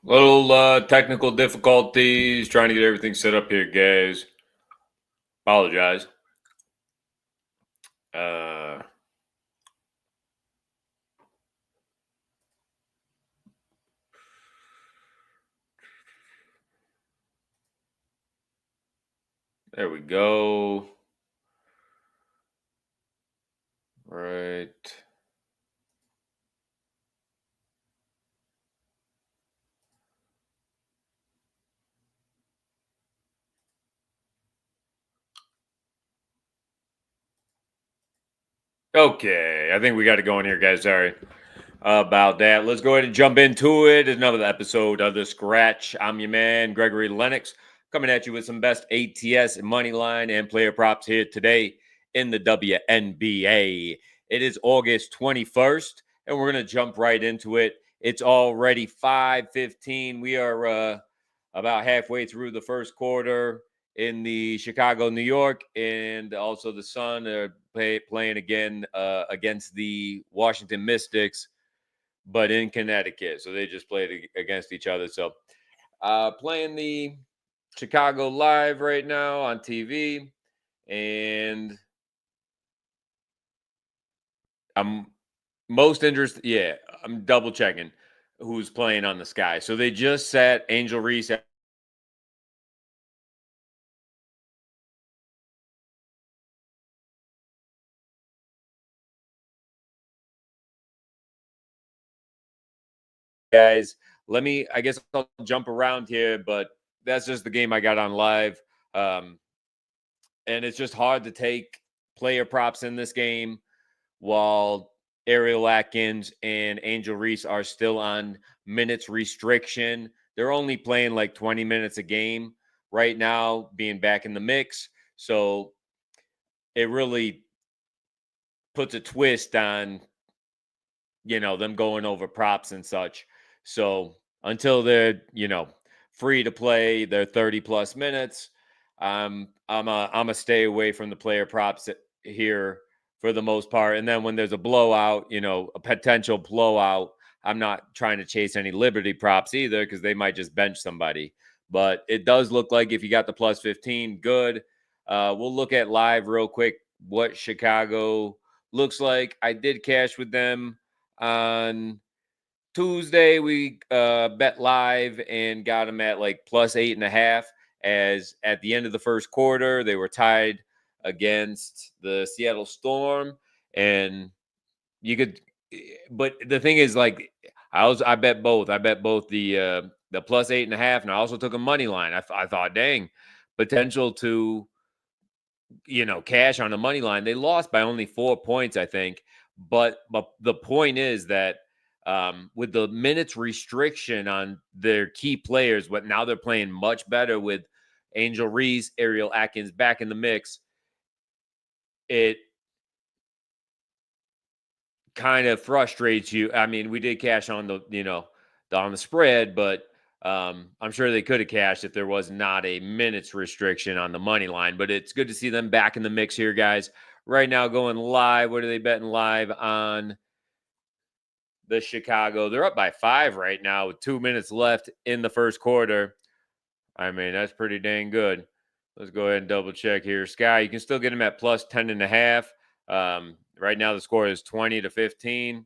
Little technical difficulties trying to get everything set up here, guys. Apologize. Uh, there we go. Right. Okay, I think we got to go in here, guys. Sorry about that. Let's go ahead and jump into it. It's another episode of The Scratch. I'm your man, Gregory Lennox, coming at you with some best ATS, money line, and player props here today in the WNBA. It is August 21st, and we're going to jump right into it. It's already 5:15. We are about halfway through the first quarter in the Chicago, New York, and also the Sun are playing again against the Washington Mystics, but in Connecticut. So they just played against each other. So playing the Chicago live right now on TV, and I'm most interested. Yeah, I'm double checking who's playing on the Sky. So they just sat Angel Reese. Guys, I guess I'll jump around here, but that's just the game I got on live. And it's just hard to take player props in this game while Ariel Atkins and Angel Reese are still on minutes restriction. They're only playing like 20 minutes a game right now, being back in the mix. So it really puts a twist on, them going over props and such. So until they're, free to play their 30 plus minutes, I'm a stay away from the player props here for the most part. And then when there's a blowout, a potential blowout, I'm not trying to chase any Liberty props either because they might just bench somebody. But it does look like if you got the plus 15, good. We'll look at live real quick what Chicago looks like. I did cash with them on Tuesday. We bet live and got them at like plus 8.5. As at the end of the first quarter, they were tied against the Seattle Storm, and you could. But the thing is, like, I bet both. I bet both the plus 8.5, and I also took a money line. I thought, dang, potential to cash on the money line. They lost by only 4 points, I think. But the point is that with the minutes restriction on their key players, but now they're playing much better with Angel Reese, Ariel Atkins back in the mix. It kind of frustrates you. I mean, we did cash on on the spread, but I'm sure they could have cashed if there was not a minutes restriction on the money line. But it's good to see them back in the mix here, guys. Right now, going live. What are they betting live on the Chicago? They're up by 5 right now with 2 minutes left in the first quarter. I mean, that's pretty dang good. Let's go ahead and double check here. Sky, you can still get them at plus 10.5. Right now, the score is 20-15.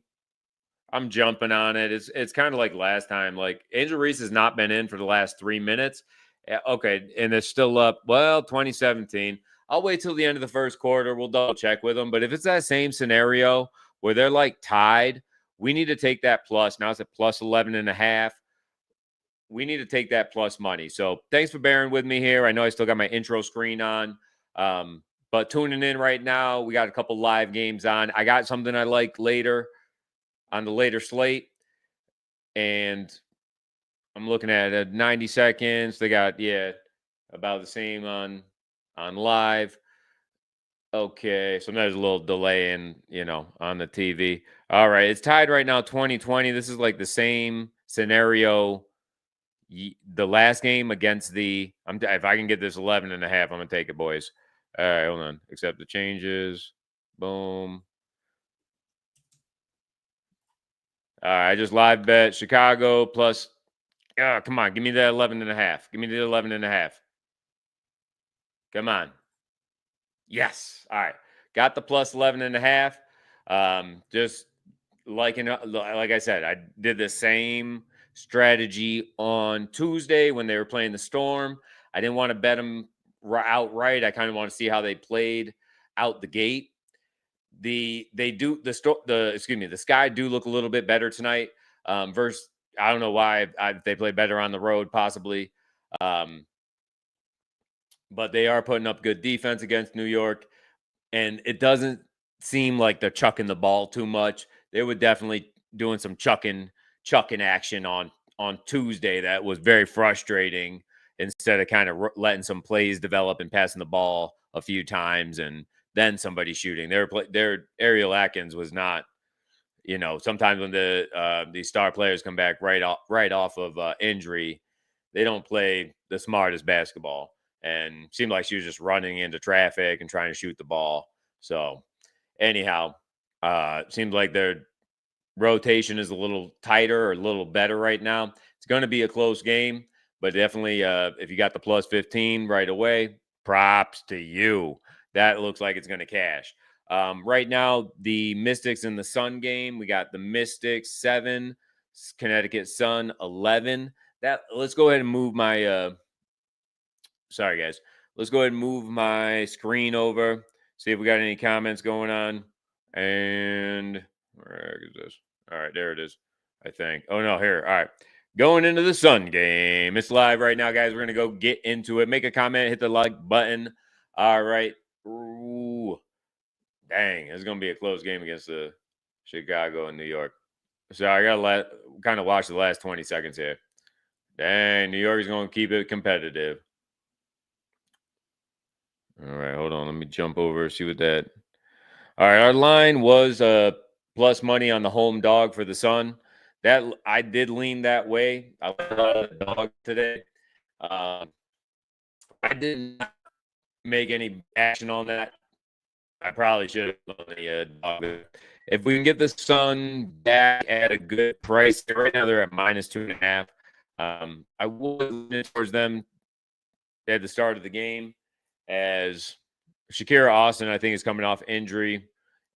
I'm jumping on it. It's kind of like last time. Like Angel Reese has not been in for the last 3 minutes. Okay, and it's still up. Well, 2017. I'll wait till the end of the first quarter. We'll double check with them. But if it's that same scenario where they're like tied, we need to take that plus. Now it's at plus 11.5. We need to take that plus money. So thanks for bearing with me here. I know I still got my intro screen on. But tuning in right now, we got a couple live games on. I got something I like later on the later slate, and I'm looking at 90 seconds. They got about the same on live. Okay, so there's a little delay in on the TV. All right, it's tied right now 20-20. This is like the same scenario the last game against the if I can get this 11.5, I'm gonna take it, boys. All right, hold on. Accept the changes. Boom. All right, I just live bet Chicago plus Come on. Give me the 11.5. Give me the 11.5. Come on. Yes. All right. Got the plus 11.5. Just like I said, I did the same strategy on Tuesday when they were playing the Storm. I didn't want to bet them outright. I kind of want to see how they played out the gate. The Sky do look a little bit better tonight. Versus I don't know why they play better on the road, possibly. But they are putting up good defense against New York, and it doesn't seem like they're chucking the ball too much. They were definitely doing some chucking action on Tuesday that was very frustrating. Instead of kind of letting some plays develop and passing the ball a few times and then somebody shooting, their Ariel Atkins was not. Sometimes when these star players come back right off of injury, they don't play the smartest basketball. And seemed like she was just running into traffic and trying to shoot the ball. So anyhow, seems like their rotation is a little tighter or a little better right now. It's going to be a close game, but definitely if you got the plus 15 right away, props to you. That looks like it's going to cash. Right now, the Mystics in the Sun game, we got the Mystics 7, Connecticut Sun 11. Let's go ahead and move my sorry guys. Let's go ahead and move my screen over. See if we got any comments going on. And where is this? All right, there it is. I think. Oh no, here. All right. Going into the Sun game. It's live right now, guys. We're gonna go get into it. Make a comment, hit the like button. All right. Ooh. Dang, it's gonna be a close game against the Chicago and New York. So I gotta kind of watch the last 20 seconds here. Dang, New York is gonna keep it competitive. All right, hold on. Let me jump over, see what that. All right, our line was plus money on the home dog for the Sun. That I did lean that way. I went on the dog today. I didn't make any action on that. I probably should have on the dog. If we can get the Sun back at a good price, right now they're at -2.5. I was leaning towards them at the start of the game, as Shakira Austin, I think, is coming off injury,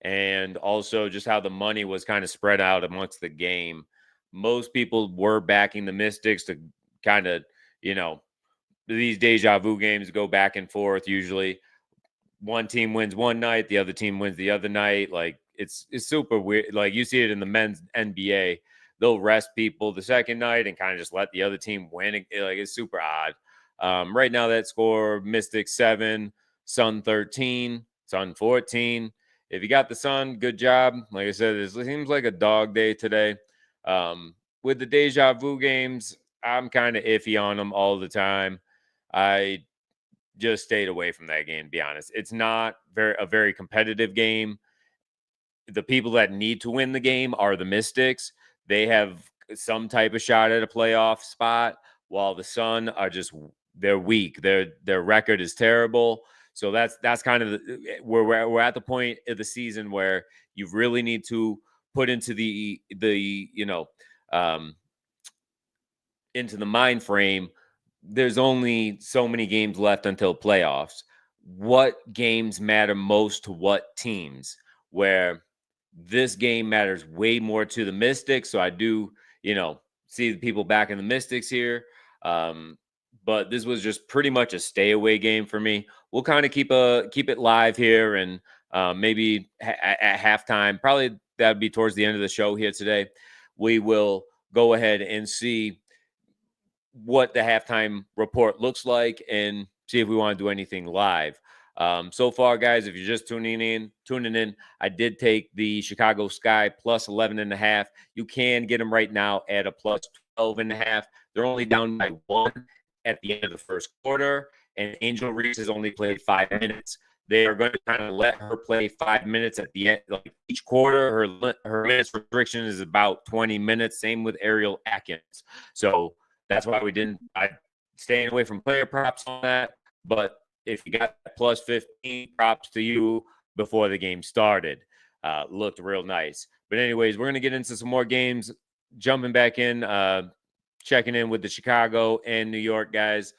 and also just how the money was kind of spread out amongst the game. Most people were backing the Mystics to kind of, these deja vu games go back and forth. Usually one team wins one night, the other team wins the other night. Like it's super weird. Like you see it in the men's NBA. They'll rest people the second night and kind of just let the other team win. Like it's super odd. Right now, that score: Mystics 7, Sun 13, Sun 14. If you got the Sun, good job. Like I said, it seems like a dog day today. With the deja vu games, I'm kind of iffy on them all the time. I just stayed away from that game, to be honest. It's not a very competitive game. The people that need to win the game are the Mystics. They have some type of shot at a playoff spot, while the Sun are they're weak. Their record is terrible. So that's kind of where we're at the point of the season where you really need to put into into the mind frame. There's only so many games left until playoffs. What games matter most to what teams? Where this game matters way more to the Mystics. So I do, see the people back in the Mystics here. But this was just pretty much a stay away game for me. We'll kind of keep it live here, and maybe at halftime, probably that'd be towards the end of the show here today. We will go ahead and see what the halftime report looks like and see if we want to do anything live. So far, guys, if you're just tuning in, I did take the Chicago Sky plus 11.5. You can get them right now at a plus 12.5. They're only down by 1 at the end of the first quarter, and Angel Reese has only played 5 minutes. They are going to kind of let her play 5 minutes at the end, like each quarter. Her minutes restriction is about 20 minutes. Same with Ariel Atkins. So that's why I staying away from player props on that. But if you got plus 15, props to you before the game started. Looked real nice. But anyways, we're going to get into some more games. Jumping back in, checking in with the Chicago and New York guys.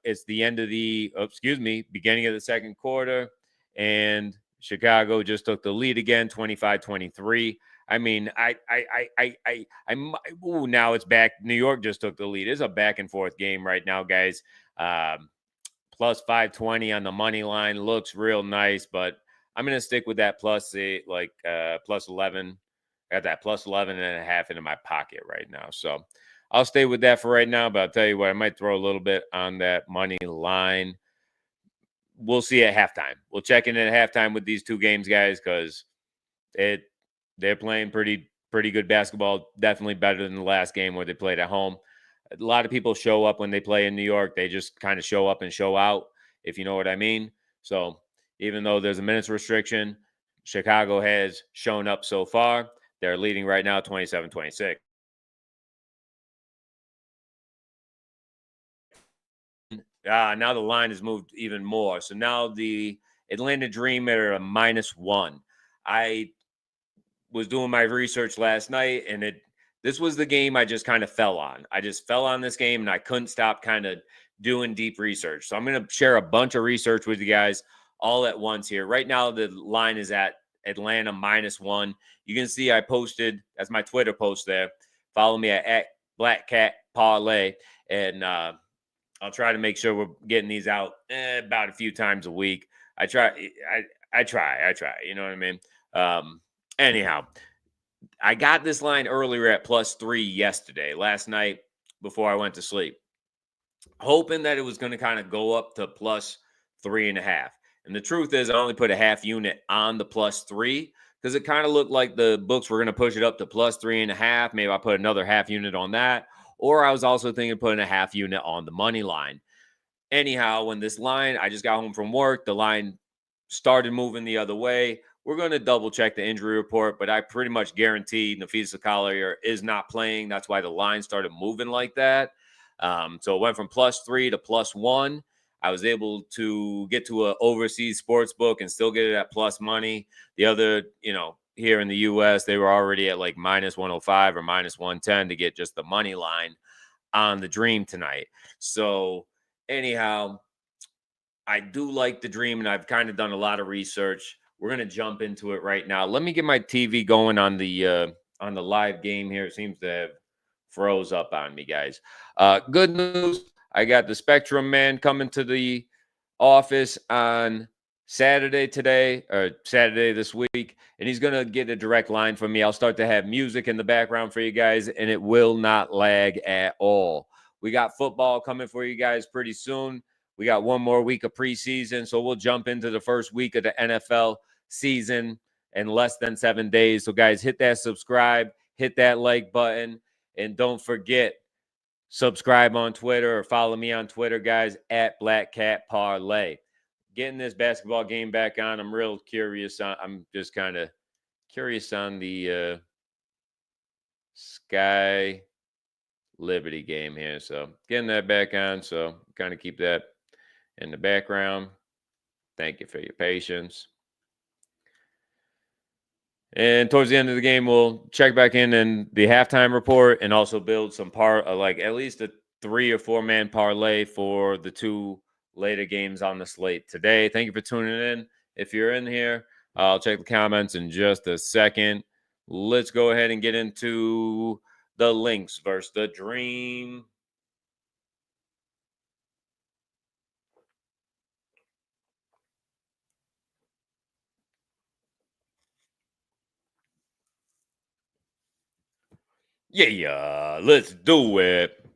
It's the end of beginning of the second quarter, and Chicago just took the lead again, 25-23. I mean, now it's back. New York just took the lead. It's a back and forth game right now, guys. Plus 520 on the money line looks real nice, but I'm going to stick with that plus 11. I got that plus 11 and a half into my pocket right now. So I'll stay with that for right now, but I'll tell you what, I might throw a little bit on that money line. We'll see at halftime. We'll check in at halftime with these two games, guys, because they're playing pretty good basketball, definitely better than the last game where they played at home. A lot of people show up when they play in New York. They just kind of show up and show out, if you know what I mean. So even though there's a minutes restriction, Chicago has shown up so far. They're leading right now 27-26. Now the line has moved even more. So now the Atlanta Dream are a -1. I was doing my research last night, and this was the game I just kind of fell on. I just fell on this game, and I couldn't stop kind of doing deep research. So I'm going to share a bunch of research with you guys all at once here. Right now, the line is at Atlanta -1. You can see I posted, that's my Twitter post there. Follow me at Black Cat Parlay, and I'll try to make sure we're getting these out about a few times a week. I try. You know what I mean? Anyhow, I got this line earlier at +3 yesterday, last night before I went to sleep, hoping that it was going to kind of go up to +3.5. And the truth is, I only put a half unit on the +3 because it kind of looked like the books were going to push it up to +3.5. Maybe I put another half unit on that. Or I was also thinking of putting a half unit on the money line. Anyhow, when this line, I just got home from work, the line started moving the other way. We're going to double check the injury report, but I pretty much guarantee Nafisa Collier is not playing. That's why the line started moving like that. So it went from +3 to +1. I was able to get to an overseas sports book and still get it at plus money. The other, here in the U.S., they were already at like -105 or -110 to get just the money line on the Dream tonight. So anyhow, I do like the Dream, and I've kind of done a lot of research. We're going to jump into it right now. Let me get my TV going on the live game here. It seems to have froze up on me, guys. Good news. I got the Spectrum man coming to the office on Saturday this week, and he's going to get a direct line from me. I'll start to have music in the background for you guys, and it will not lag at all. We got football coming for you guys pretty soon. We got one more week of preseason, so we'll jump into the first week of the NFL season in less than 7 days. So, guys, hit that subscribe, hit that like button, and don't forget, subscribe on Twitter or follow me on Twitter, guys, at Black Cat Parlay. Getting this basketball game back on, I'm real curious. I'm just kind of curious on the Sky Liberty game here. So, getting that back on. So, kind of keep that in the background. Thank you for your patience. And towards the end of the game, we'll check back in the halftime report and also build some at least a 3 or 4 man parlay for the 2 later games on the slate today. Thank you for tuning in. If you're in here, I'll check the comments in just a second. Let's go ahead and get into the Lynx versus the Dream. Yeah, let's do it.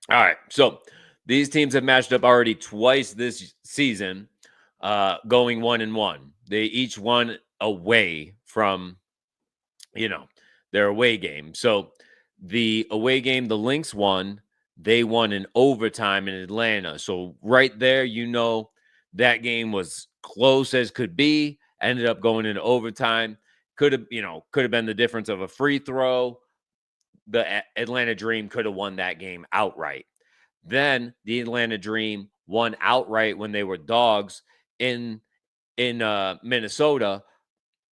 All right, so these teams have matched up already twice this season, going 1-1. They each won away from, their away game. So the away game, the Lynx won. They won in overtime in Atlanta. So right there, that game was close as could be. Ended up going into overtime. Could have been the difference of a free throw. The Atlanta Dream could have won that game outright. Then the Atlanta Dream won outright when they were dogs in Minnesota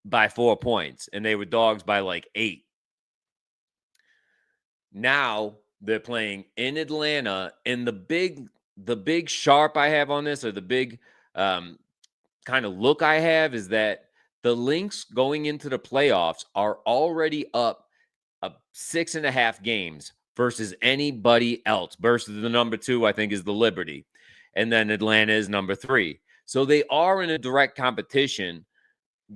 by 4 points, and they were dogs by like 8. Now They're playing in Atlanta, and the big sharp I have on this, or the big um, kind of look I have, is that the Lynx going into the playoffs are already up 6.5 games versus anybody else. Versus the number 2, I think, is the Liberty, and then Atlanta is number 3. So they are in a direct competition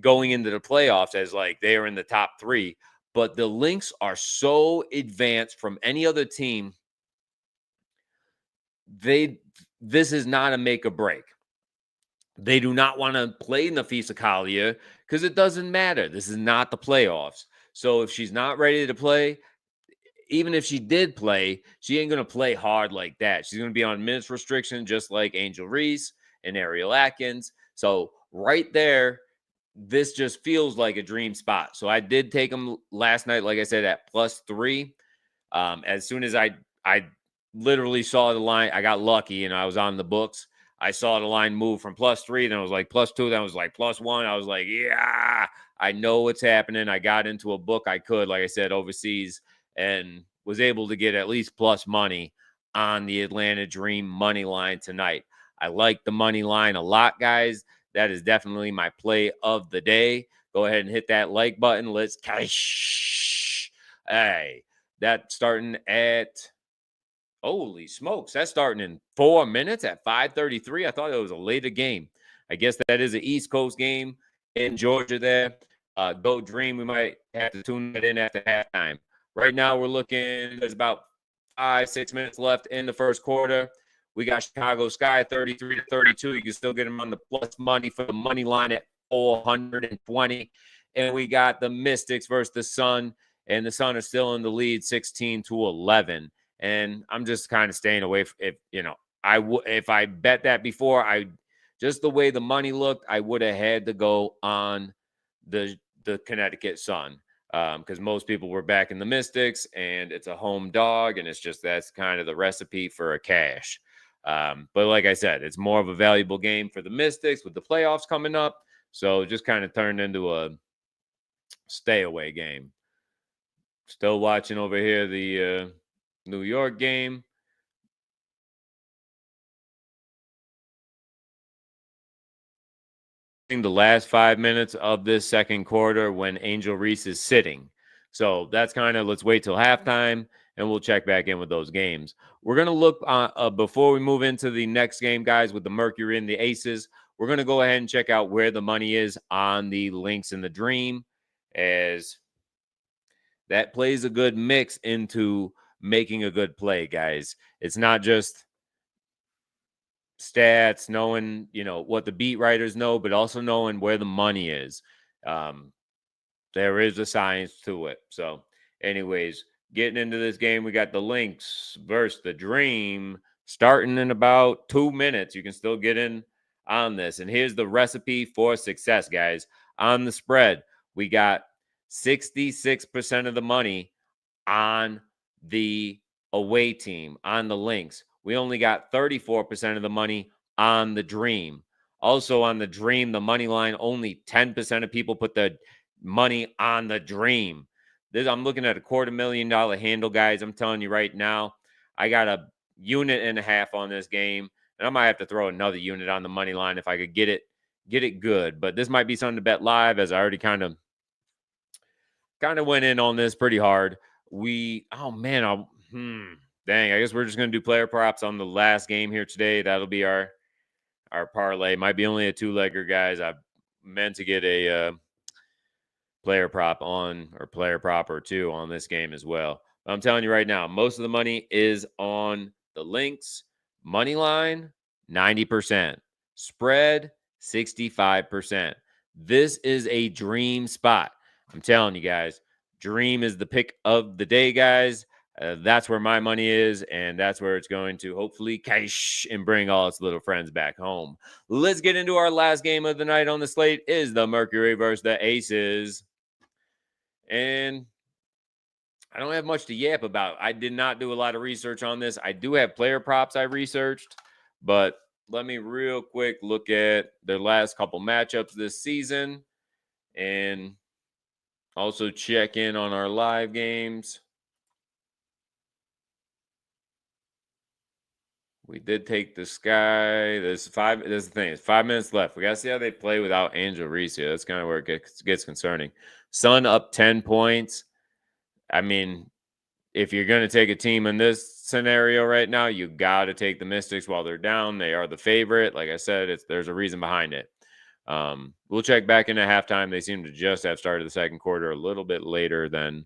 going into the playoffs, as like they are in the top 3. But the Lynx are so advanced from any other team. This is not a make or break. They do not want to play Nafisa Collier because it doesn't matter. This is not the playoffs. So if she's not ready to play, even if she did play, she ain't going to play hard like that. She's going to be on minutes restriction, just like Angel Reese and Ariel Atkins. So right there, this just feels like a dream spot. So I did take them last night, like I said, at +3. As soon as I literally saw the line, I got lucky and I was on the books. I saw the line move from +3, then it was like +2, then it was like +1. I was like, yeah, I know what's happening. I got into a book I could, like I said, overseas, and was able to get at least plus money on the Atlanta Dream money line tonight. I like the money line a lot, guys. That is definitely my play of the day. Go ahead and hit that like button. Let's cash. Hey, that's starting at, holy smokes, that's starting in 4 minutes at 5:33. I thought it was a later game. I guess that is an East Coast game in Georgia there. Go Dream. We might have to tune that in after halftime. Right now, we're looking, there's about 5-6 minutes left in the first quarter. We got Chicago Sky 33-32. You can still get them on the plus money for the money line at 420. And we got the Mystics versus the Sun, and the Sun are still in the lead 16-11. And I'm just kind of staying away from, if I bet that before, just the way the money looked, I would have had to go on the Connecticut Sun, because most people were backing the Mystics, and it's a home dog, and that's kind of the recipe for a cash. But like I said, it's more of a valuable game for the Mystics with the playoffs coming up. So just kind of turned into a stay away game. Still watching over here the New York game. The last 5 minutes of this second quarter when Angel Reese is sitting. So that's kind of, let's wait till halftime and we'll check back in with those games. We're going to look before we move into the next game, guys, with the Mercury and the Aces. We're going to go ahead and check out where the money is on the Lynx and the Dream, as that plays a good mix into making a good play, guys. It's not just stats, knowing, what the beat writers know, but also knowing where the money is. There is a science to it. So, anyways, getting into this game, we got the Lynx versus the Dream starting in about 2 minutes. You can still get in on this. And here's the recipe for success, guys. On the spread, we got 66% of the money on the away team, on the Lynx. We only got 34% of the money on the Dream. Also on the Dream, the money line, only 10% of people put the money on the Dream. I'm looking at a $250,000 handle, guys. I'm telling you right now, I got a unit and a half on this game, and I might have to throw another unit on the money line if I could get it good. But this might be something to bet live, as I already kind of went in on this pretty hard. Dang, I guess we're just going to do player props on the last game here today. That'll be our parlay. Might be only a 2-legger, guys. I meant to get a player prop or 2 on this game as well. But I'm telling you right now, most of the money is on the Lynx. Money line, 90%. Spread, 65%. This is a dream spot. I'm telling you guys, Dream is the pick of the day, guys. That's where my money is, and that's where it's going to hopefully cash and bring all its little friends back home. Let's get into our last game of the night on the slate. Is the Mercury versus the Aces. And I don't have much to yap about. I did not do a lot of research on this. I do have player props I researched, but let me real quick look at their last couple matchups this season and also check in on our live games. We did take the Sky. There's the thing. It's 5 minutes left. We got to see how they play without Angel Reese here. That's kind of where it gets concerning. Sun up 10 points. I mean, if you're going to take a team in this scenario right now, you got to take the Mystics while they're down. They are the favorite. Like I said, there's a reason behind it. We'll check back in at halftime. They seem to just have started the second quarter a little bit later than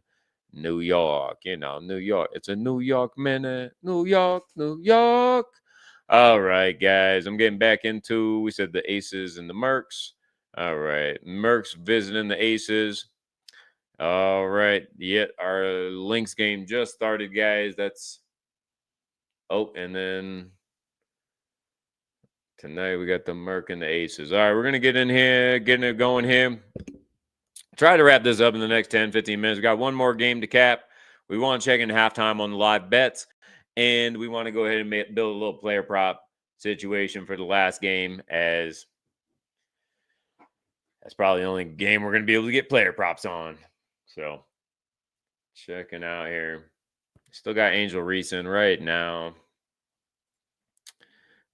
New York. New York. It's a New York minute. New York, New York. All right, guys. I'm getting back into, we said the Aces and the Mercs. All right. Mercs visiting the Aces. All right. Yeah, our Lynx game just started, guys. And then tonight we got the Merc and the Aces. All right, we're going to get in here, getting it going here. Try to wrap this up in the next 10, 15 minutes. We got one more game to cap. We want to check in halftime on the live bets, and we want to go ahead and build a little player prop situation for the last game, as that's probably the only game we're going to be able to get player props on. So, checking out here. Still got Angel Reese in right now.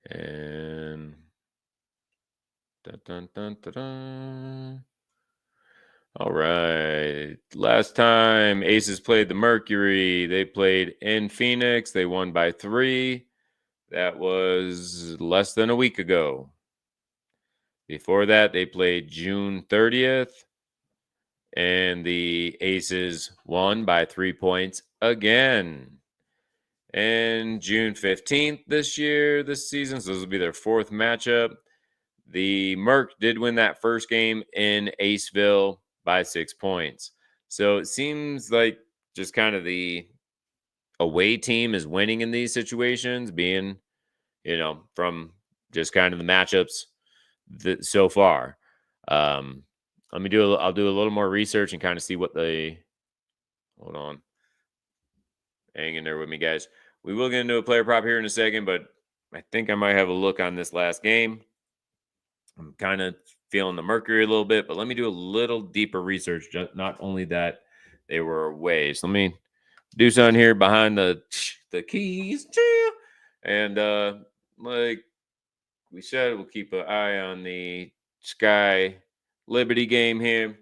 And dun, dun, dun, dun, dun. All right. Last time Aces played the Mercury, they played in Phoenix. They won by 3. That was less than a week ago. Before that, they played June 30th, and the Aces won by 3 points again. And June 15th this season, so this will be their 4th matchup. The Merc did win that first game in Aceville by 6 points. So it seems like just kind of the away team is winning in these situations, being, from just kind of the matchups so far. I'll do a little more research and kind of see what hold on. Hang in there with me, guys. We will get into a player prop here in a second, but I think I might have a look on this last game. I'm kind of feeling the Mercury a little bit, but let me do a little deeper research. Not only that they were away. So let me do something here behind the keys. And like we said, we'll keep an eye on the Sky Liberty game here.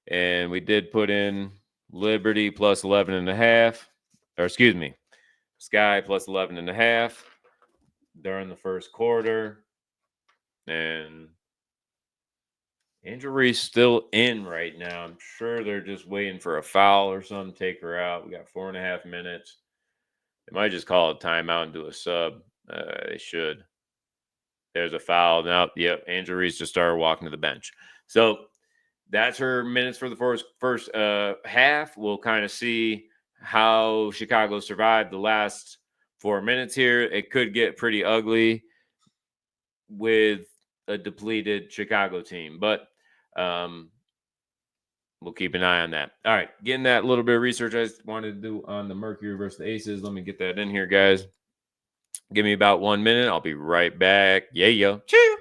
And we did put in Liberty plus 11.5. Or excuse me, Sky plus 11.5 during the first quarter. And Angel Reese still in right now. I'm sure they're just waiting for a foul or something, take her out. We got 4.5 minutes. They might just call a timeout and do a sub. They should. There's a foul. Now, yep, Angel Reese just started walking to the bench. So that's her minutes for the first half. We'll kind of see how Chicago survived the last 4 minutes here. It could get pretty ugly with a depleted Chicago team, but we'll keep an eye on that. All right, getting that little bit of research I just wanted to do on the Mercury versus the Aces. Let me get that in here, guys. Give me about 1 minute. I'll be right back. Yeah. Cheers.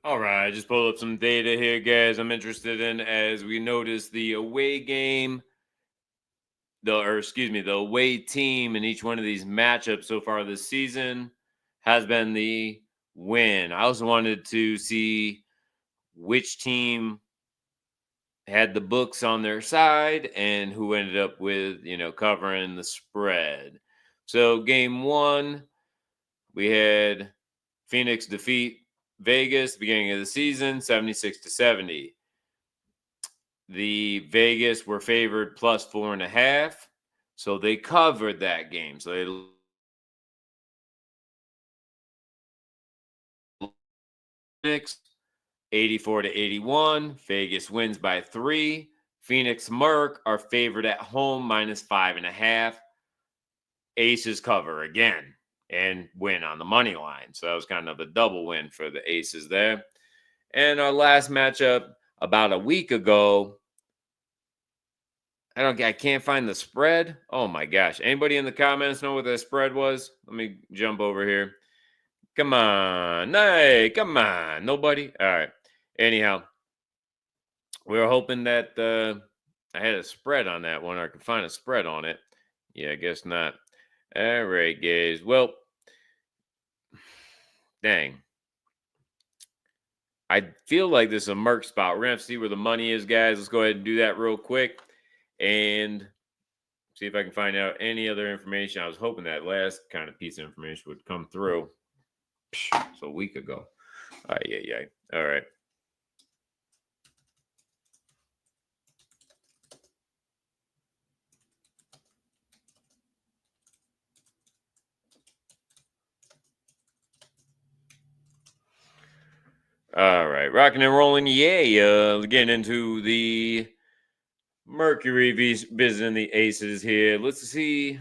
All right, I just pulled up some data here, guys. I'm interested in as we notice the away game, the away team in each one of these matchups so far this season has been the win. I also wanted to see which team had the books on their side and who ended up with, covering the spread. So game one, we had Phoenix defeat Vegas beginning of the season, 76-70. The Vegas were favored plus 4.5. So they covered that game. So they Phoenix 84-81. Vegas wins by 3. Phoenix Merc are favored at home minus 5.5. Aces cover again and win on the money line. So that was kind of a double win for the Aces there. And our last matchup about a week ago, I can't find the spread. Oh my gosh. Anybody in the comments know what the spread was? Let me jump over here. Come on. Hey, come on. Nobody? All right. Anyhow, we were hoping that I had a spread on that one, or I could find a spread on it. Yeah, I guess not. All right, guys. Well, dang. I feel like this is a Merc spot. We're going to have to see where the money is, guys. Let's go ahead and do that real quick and see if I can find out any other information. I was hoping that last kind of piece of information would come through. So a week ago. Yeah. All right. All right. Rocking and rolling. Yeah. Getting into the Mercury visiting the Aces here. Let's see.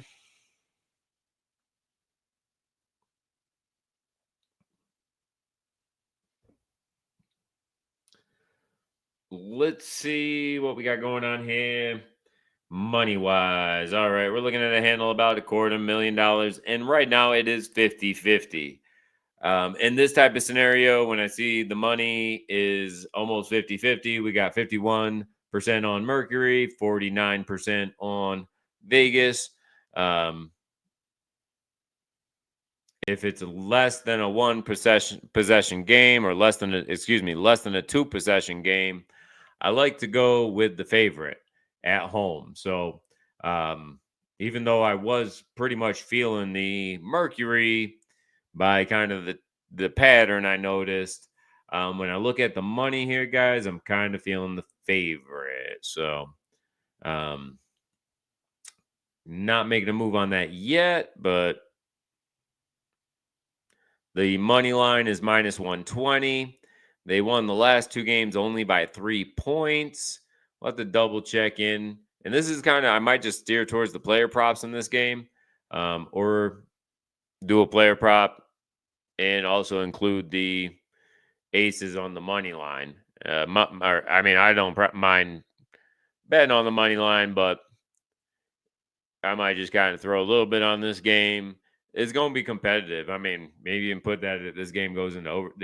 Let's see what we got going on here. Money wise. All right. We're looking at a handle about $250,000. And right now it is 50-50. In this type of scenario, when I see the money is almost 50-50, we got 51% on Mercury, 49% on Vegas. If it's less than a one possession game, or less than a two possession game, I like to go with the favorite at home. So even though I was pretty much feeling the Mercury by kind of the pattern I noticed, when I look at the money here, guys, I'm kind of feeling the favorite. So not making a move on that yet, but the money line is minus 120. They won the last two games only by 3 points. We'll have to double check in. And this is kind of, I might just steer towards the player props in this game, or do a player prop and also include the Aces on the money line. I don't mind betting on the money line, but I might just kind of throw a little bit on this game. It's going to be competitive. I mean, maybe even put that if this game goes into over.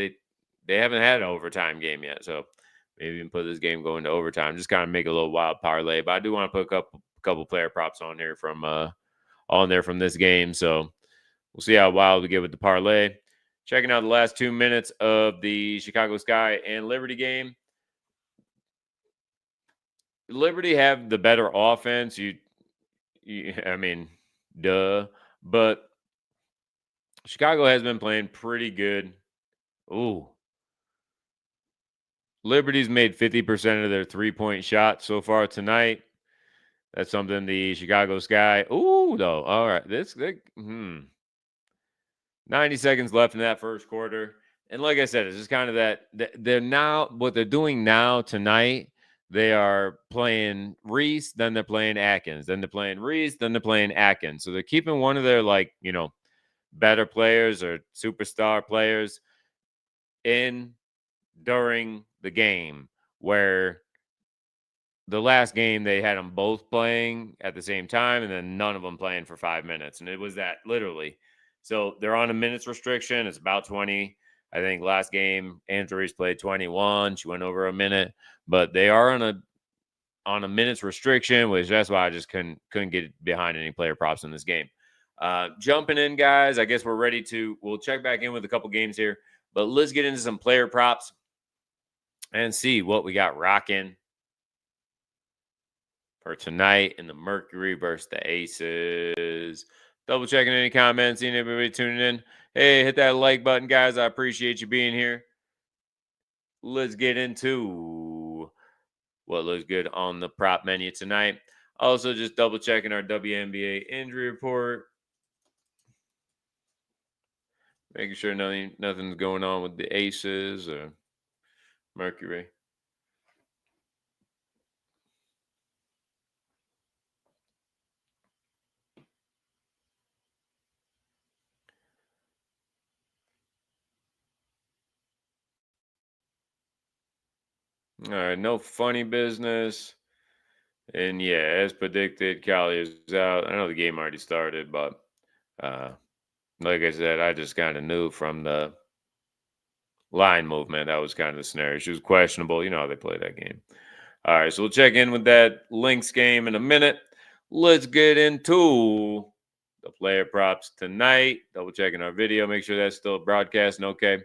They haven't had an overtime game yet, so maybe even put this game going to overtime. Just kind of make a little wild parlay. But I do want to put a couple player props on here from this game. So we'll see how wild we get with the parlay. Checking out the last 2 minutes of the Chicago Sky and Liberty game. Liberty have the better offense. I mean, duh. But Chicago has been playing pretty good. Ooh. Liberty's made 50% of their 3-point shots so far tonight. That's something the Chicago Sky. Ooh, though. All right. 90 seconds left in that first quarter. And like I said, it's just kind of that they're now, what they're doing now tonight, they are playing Reese, then they're playing Atkins, then they're playing Reese, then they're playing Atkins. So they're keeping one of their, better players or superstar players in during the game, where the last game they had them both playing at the same time and then none of them playing for 5 minutes. And it was that literally. So they're on a minutes restriction. It's about 20. I think last game, Andrews played 21. She went over a minute, but they are on a minutes restriction, which that's why I just couldn't get behind any player props in this game. Jumping in, guys, I guess we'll check back in with a couple games here, but let's get into some player props and see what we got rocking for tonight in the Mercury versus the Aces. Double checking any comments, seeing everybody tuning in. Hey, hit that like button, guys. I appreciate you being here. Let's get into what looks good on the prop menu tonight. Also, just double checking our WNBA injury report. Making sure nothing's going on with the Aces or Mercury. All right, no funny business. And yeah, as predicted, Cali is out. I know the game already started, but like I said, I just kind of knew from the line movement that was kind of the scenario. She was questionable. You know how they play that game. All right, so we'll check in with that Lynx game in a minute. Let's get into the player props tonight. Double checking our video, make sure that's still broadcasting okay.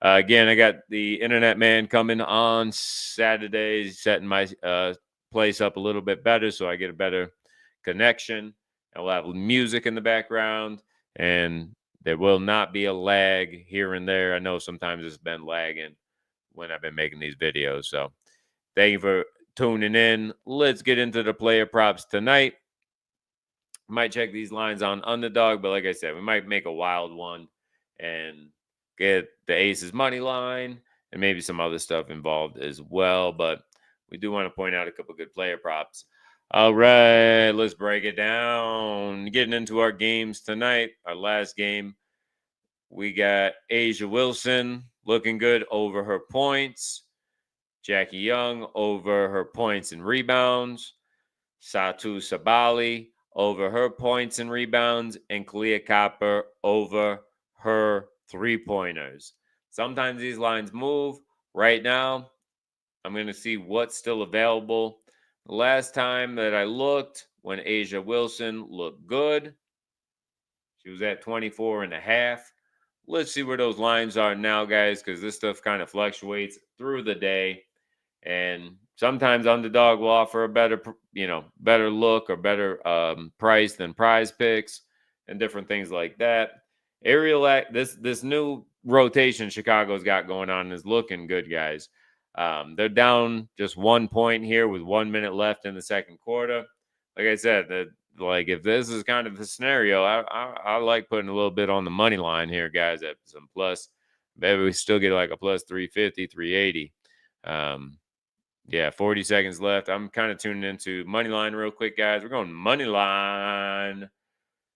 Again, I got the internet man coming on Saturday, setting my place up a little bit better so I get a better connection. And we'll have music in the background, and there will not be a lag here and there. I know sometimes it's been lagging when I've been making these videos. So thank you for tuning in. Let's get into the player props tonight. Might check these lines on Underdog, but like I said, we might make a wild one and get the Aces money line and maybe some other stuff involved as well. But we do want to point out a couple good player props. All right, let's break it down. Getting into our games tonight, our last game, we got Asia Wilson looking good over her points. Jackie Young over her points and rebounds. Satu Sabali over her points and rebounds, and Kalia Copper over her three-pointers. Sometimes these lines move. Right now, I'm going to see what's still available. The last time that I looked, when Asia Wilson looked good, she was at 24 and a half. Let's see where those lines are now, guys, because this stuff kind of fluctuates through the day. And sometimes Underdog will offer a better look or better price than Prize Picks and different things like that. This new rotation Chicago's got going on is looking good, guys. They're down just 1 point here with 1 minute left in the second quarter. Like I said, if this is kind of the scenario, I like putting a little bit on the money line here, guys, at some plus. Maybe we still get like a plus 350, 380. Yeah, 40 seconds left. I'm kind of tuning into money line real quick, guys. We're going money line.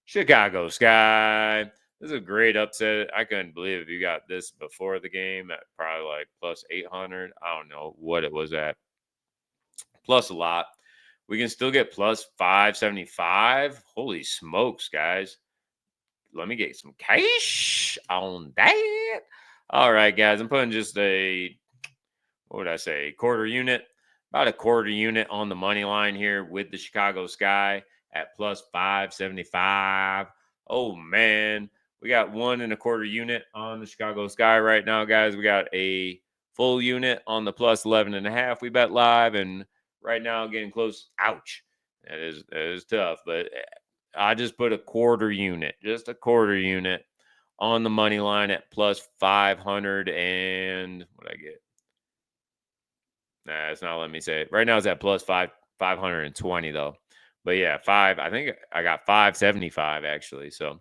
Chicago Sky. This is a great upset. I couldn't believe if you got this before the game at probably like plus 800. I don't know what it was at. Plus a lot. We can still get plus 575. Holy smokes, guys. Let me get some cash on that. All right, guys. I'm putting just what would I say, quarter unit, about a quarter unit on the money line here with the Chicago Sky at plus 575. Oh, man. We got 1.25 unit on the Chicago Sky right now, guys. We got a full unit on the plus 11.5. We bet live, and right now getting close. Ouch. That is tough, but I just put just a quarter unit on the money line at plus 500 and what I get? Nah, it's not letting me say it. Right now it's at plus 520 though. But yeah, I think I got 575 actually. So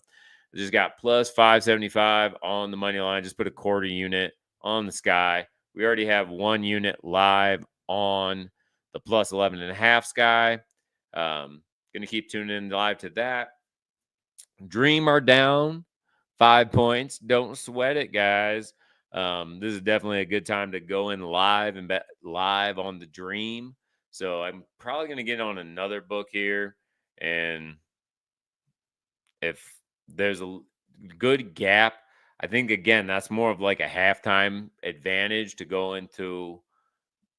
I just got plus 575 on the money line. Just put a quarter unit on the Sky. We already have 1 unit live on the plus 11.5 Sky. Gonna keep tuning in live to that. Dream are down 5 points. Don't sweat it, guys. This is definitely a good time to go in live and bet live on the Dream. So I'm probably going to get on another book here. And if there's a good gap, I think, again, that's more of like a halftime advantage to go into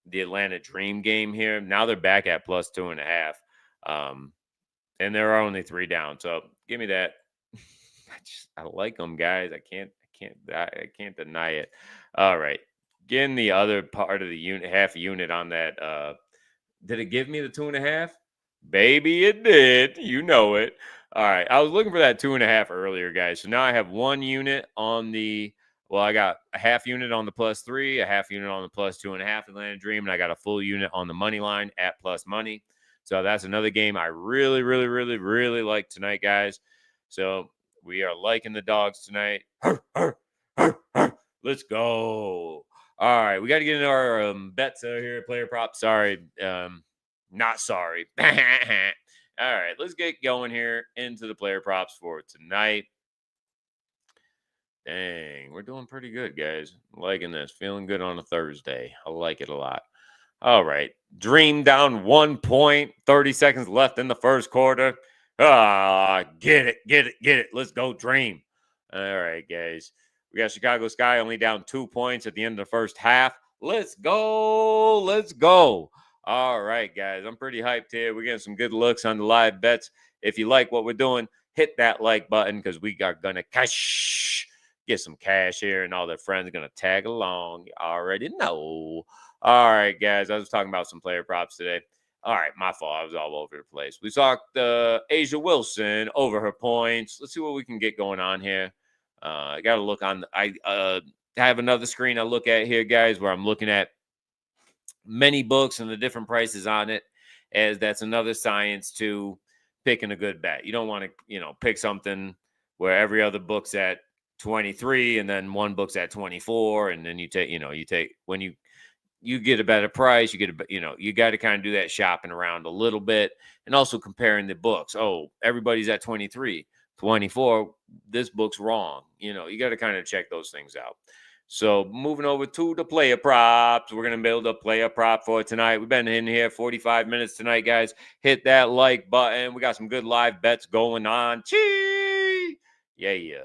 the Atlanta Dream game here. Now they're back at plus 2.5. And there are only 3 down. So give me that. I like them, guys. I can't deny it. All right. Getting the other part of the unit, half unit on that. Did it give me the 2.5? Baby, it did. You know it. All right. I was looking for that 2.5 earlier, guys. So now I have 1 unit on the. Well, I got a half unit on the +3, a half unit on the +2.5 Atlanta Dream, and I got a full unit on the money line at plus money. So that's another game I really, really, really, really like tonight, guys. So we are liking the dogs tonight. Let's go. All right, we got to get into our bets here, player props. Sorry, not sorry. All right, let's get going here into the player props for tonight. Dang, we're doing pretty good, guys. Liking this. Feeling good on a Thursday. I like it a lot. All right. Dream down 1 point. 30 seconds left in the first quarter. Get it. Let's go, Dream. All right, guys. We got Chicago Sky only down 2 points at the end of the first half. Let's go. All right, guys. I'm pretty hyped here. We're getting some good looks on the live bets. If you like what we're doing, hit that like button because we are going to get some cash here, and all their friends are going to tag along. You already know. All right, guys. I was talking about some player props today. All right, my fault. I was all over the place. We talked Asia Wilson over her points. Let's see what we can get going on here. I got to look on. I have another screen I look at here, guys, where I'm looking at many books and the different prices on it, as that's another science to picking a good bet. You don't want to, pick something where every other book's at 23 and then one book's at 24, and then you take when you get a better price, you got to kind of do that shopping around a little bit, and also comparing the books. Oh, everybody's at 23, 24, this book's wrong. You got to kind of check those things out. So moving over to the player props, we're going to build a player prop for tonight. We've been in here 45 minutes tonight, guys. Hit that like button. We got some good live bets going on. Chee! Yeah.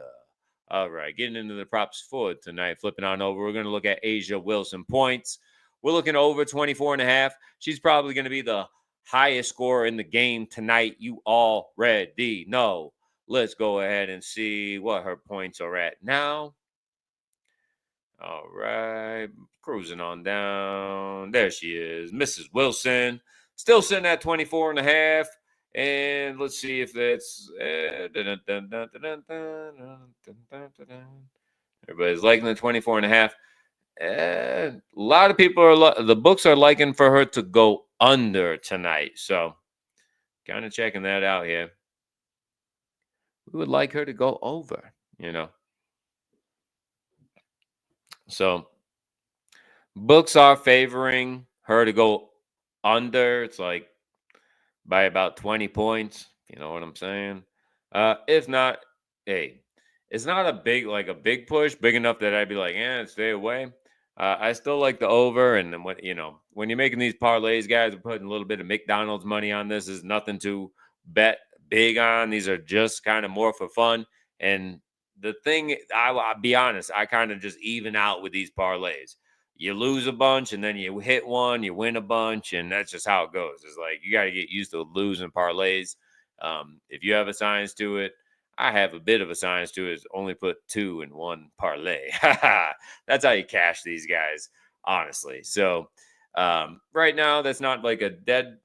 All right, getting into the props for tonight. Flipping on over, we're going to look at Asia Wilson points. We're looking over 24.5. She's probably going to be the highest scorer in the game tonight. You already know. Let's go ahead and see what her points are at now. All right, cruising on down. There she is, Mrs. Wilson, still sitting at 24.5. And let's see if that's everybody's liking the 24.5. A lot of people the books are liking for her to go under tonight. So kind of checking that out here. We would like her to go over, So books are favoring her to go under. It's like by about 20 points. You know what I'm saying? If not, hey, it's not a big push, big enough that I'd be like, stay away. I still like the over. And then when you're making these parlays, guys, we're putting a little bit of McDonald's money on this. Is nothing to bet big on. These are just kind of more for fun. And the thing, I'll be honest, I kind of just even out with these parlays. You lose a bunch, and then you hit one, you win a bunch, and that's just how it goes. It's like you got to get used to losing parlays. If you have a science to it, I have a bit of a science to it. Is only put 2 in 1 parlay. That's how you cash these guys, honestly. So right now, that's not like a dead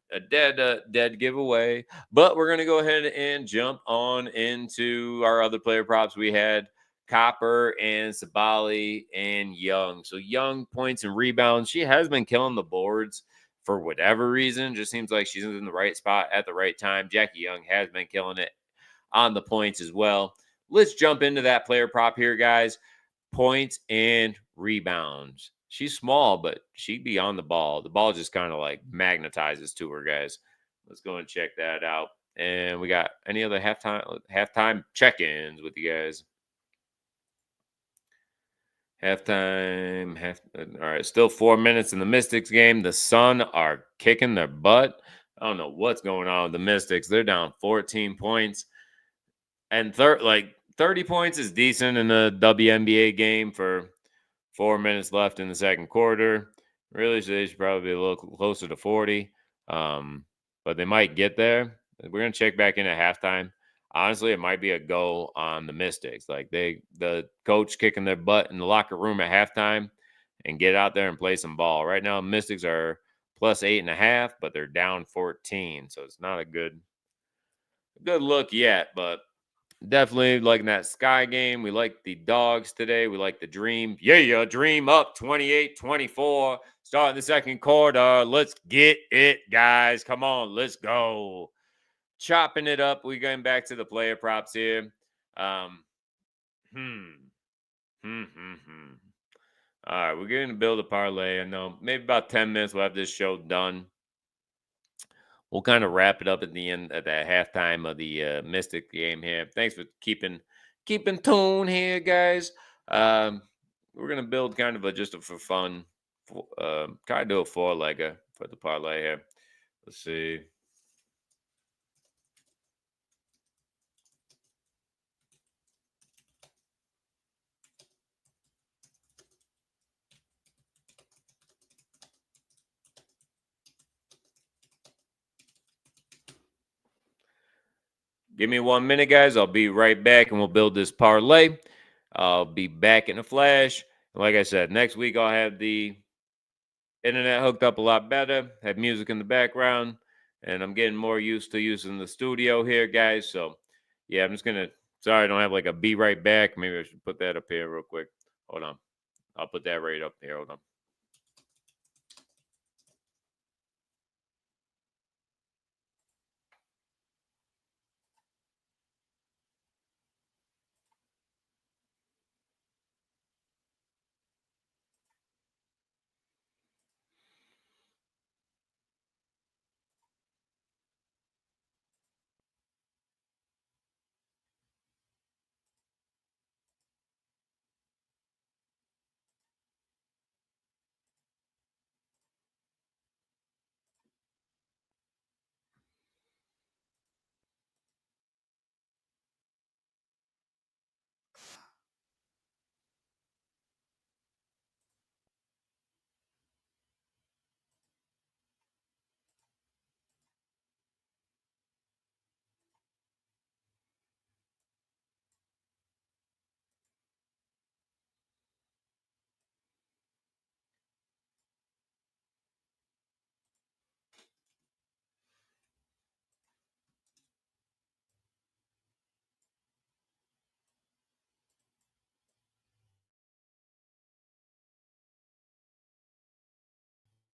giveaway. But we're gonna go ahead and jump on into our other player props. We had Copper and Sabali and Young. So Young points and rebounds. She has been killing the boards for whatever reason. Just seems like she's in the right spot at the right time. Jackie Young has been killing it on the points as well. Let's jump into that player prop here, guys. Points and rebounds. She's small, but she'd be on the ball. The ball just kind of like magnetizes to her, guys. Let's go and check that out. And we got any other halftime check-ins with you guys. Halftime. All right, still 4 minutes in the Mystics game. The Sun are kicking their butt. I don't know what's going on with the Mystics. They're down 14 points. And 30 points is decent in a WNBA game for 4 minutes left in the second quarter. Really, they should probably be a little closer to 40. But they might get there. We're gonna check back in at halftime. Honestly, it might be a go on the Mystics. Like the coach kicking their butt in the locker room at halftime and get out there and play some ball. Right now, Mystics are plus 8.5, but they're down 14. So it's not a good look yet, but definitely liking that Sky game. We like the dogs today. We like the Dream. Yeah, Dream up 28-24. Starting the second quarter. Let's get it, guys. Come on, let's go. Chopping it up. We're going back to the player props here. Um, hmm. All right, we're going to build a parlay. I know maybe about 10 minutes we'll have this show done. We'll kind of wrap it up at the end at the halftime of the Mystic game here. Thanks for keeping tune here, guys. We're gonna build kind of for fun. Kind of do a four-legger for the parlay here. Let's see. Give me 1 minute, guys. I'll be right back, and we'll build this parlay. I'll be back in a flash. Like I said, next week I'll have the internet hooked up a lot better, have music in the background, and I'm getting more used to using the studio here, guys. So, yeah, I'm just gonna. Sorry, I don't have like a be right back. Maybe I should put that up here real quick. Hold on, I'll put that right up here. Hold on.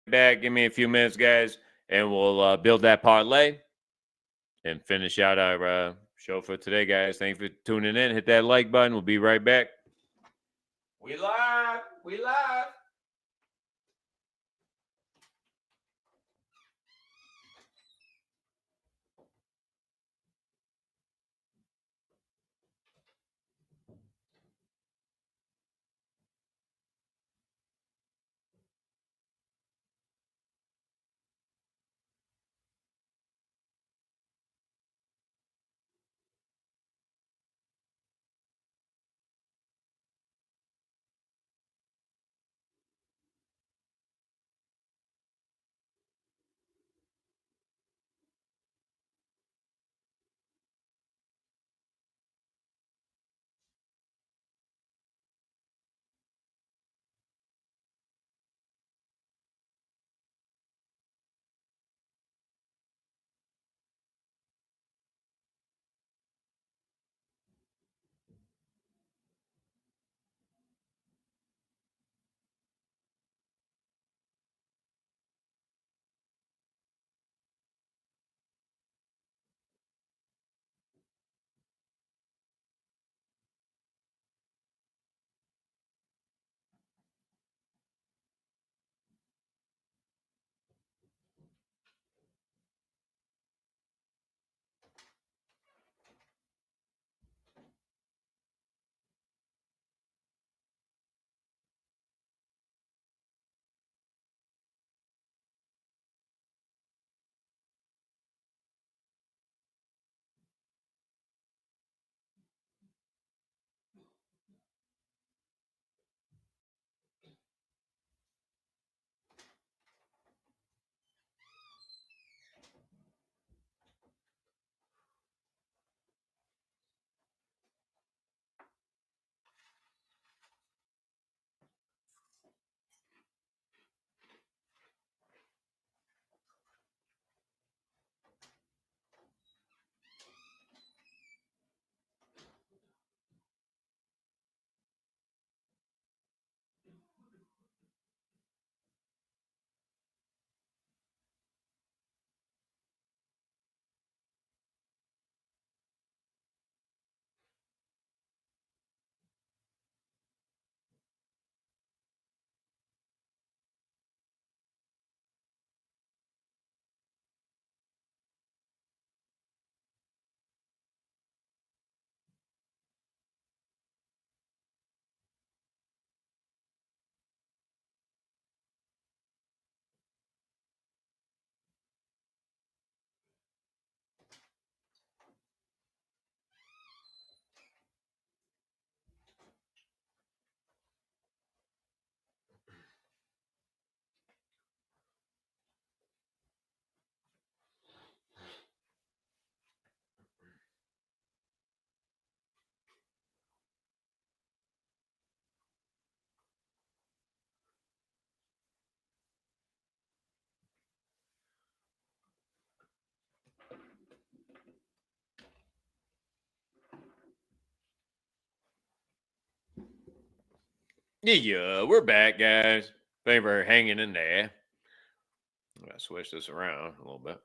Back, give me a few minutes, guys, and we'll build that parlay and finish out our show for today, guys. Thanks for tuning in. Hit that like button. We'll be right back. We live. We live. Yeah, we're back, guys. Thank you for hanging in there. I'm gonna switch this around a little bit.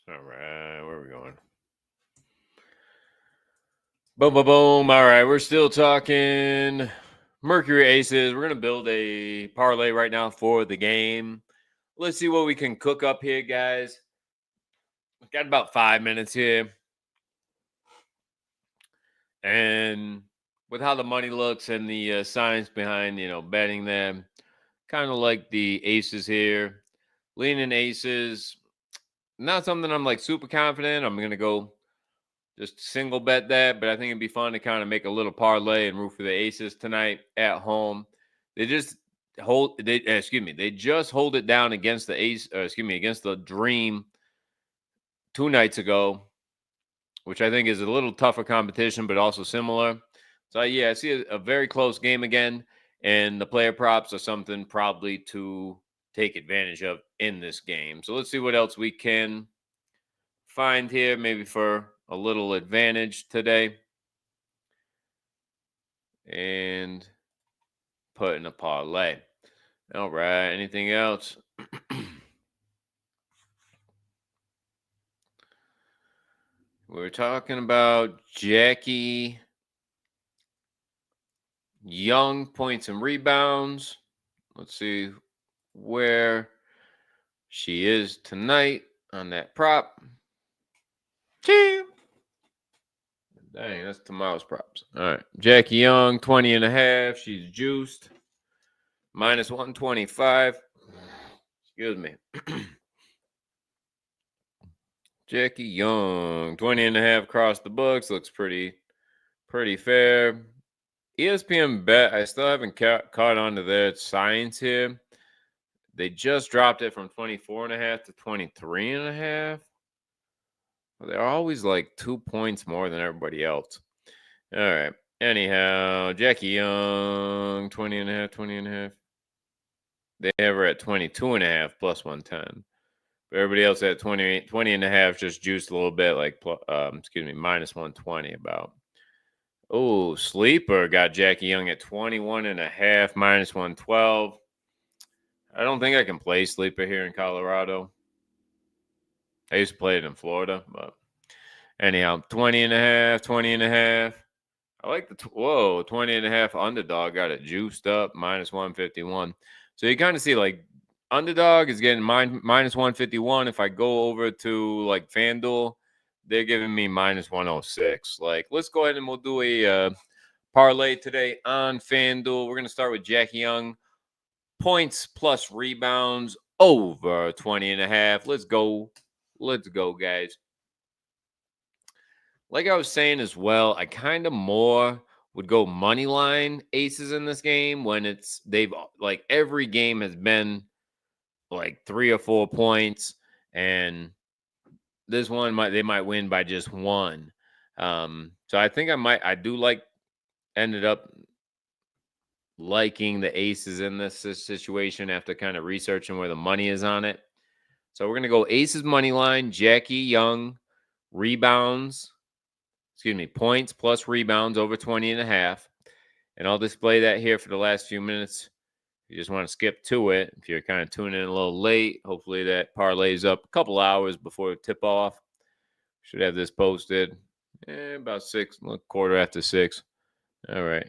All right, where are we going? Boom, boom, boom. All right, we're still talking Mercury Aces. We're gonna build a parlay right now for the game. Let's see what we can cook up here, guys. We've got about 5 minutes here. And with how the money looks and the science behind, betting them, kind of like the aces here, leaning aces. Not something I'm like super confident. I'm gonna go just single bet that, but I think it'd be fun to kind of make a little parlay and root for the aces tonight at home. They just they just hold it down against the against the Dream 2 nights ago, which I think is a little tougher competition, but also similar. So yeah, I see a very close game again, and the player props are something probably to take advantage of in this game. So let's see what else we can find here, maybe for a little advantage today, and put in a parlay. All right, anything else? We're talking about Jackie Young points and rebounds. Let's see where she is tonight on that prop. Dang, that's tomorrow's props. All right. Jackie Young, 20 and a half. She's juiced. Minus 125. Excuse me. Jackie Young, 20 and a half across the books. Looks pretty fair. ESPN bet, I still haven't caught on to their science here. They just dropped it from 24 and a half to 23 and a half. Well, they're always like 2 points more than everybody else. All right. Anyhow, Jackie Young, 20 and a half, 20 and a half. They have her at 22 and a half plus 110. But everybody else at 20 and a half just juiced a little bit, like, minus 120 about. Oh, Sleeper got Jackie Young at 21 and a half, minus 112. I don't think I can play Sleeper here in Colorado. I used to play it in Florida, but anyhow, 20 and a half, 20 and a half. I like the 20 and a half Underdog got it juiced up, minus 151. So you kind of see like Underdog is getting minus 151. If I go over to like FanDuel, they're giving me minus 106. Like, let's go ahead and we'll do a parlay today on FanDuel. We're going to start with Jackie Young. Points plus rebounds over 20 and a half. Let's go. Let's go, guys. Like I was saying as well, I kind of more would go money line aces in this game when they've like every game has been like 3 or 4 points, and this one they might win by just one. So I think I do ended up liking the aces in this situation after kind of researching where the money is on it. So we're gonna go aces money line, Jackie Young, points plus rebounds over 20 and a half. And I'll display that here for the last few minutes. If you just want to skip to it, if you're kind of tuning in a little late, hopefully that parlays up a couple hours before tip off. Should have this posted about 6, quarter after 6. All right.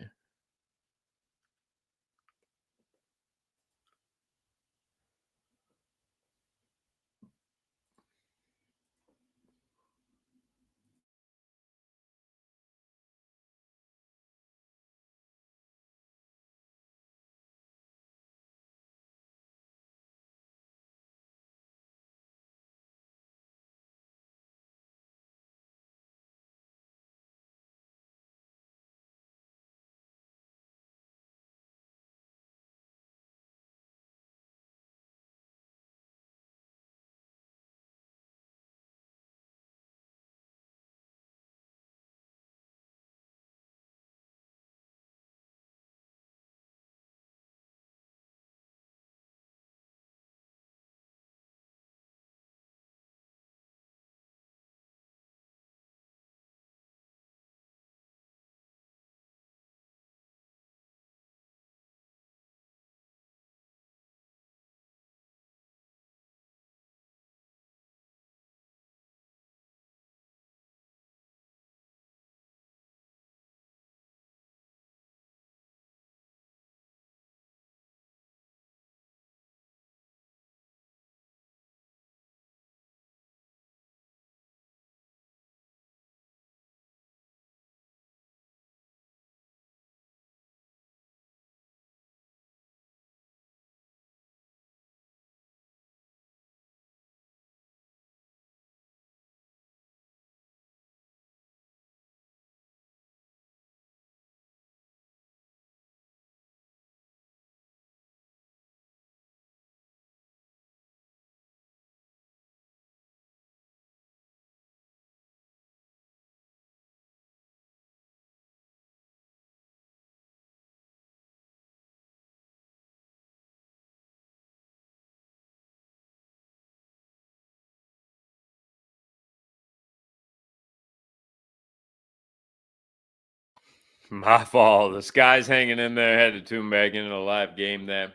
My fault. The sky's hanging in there. Had to tune back into the live game there.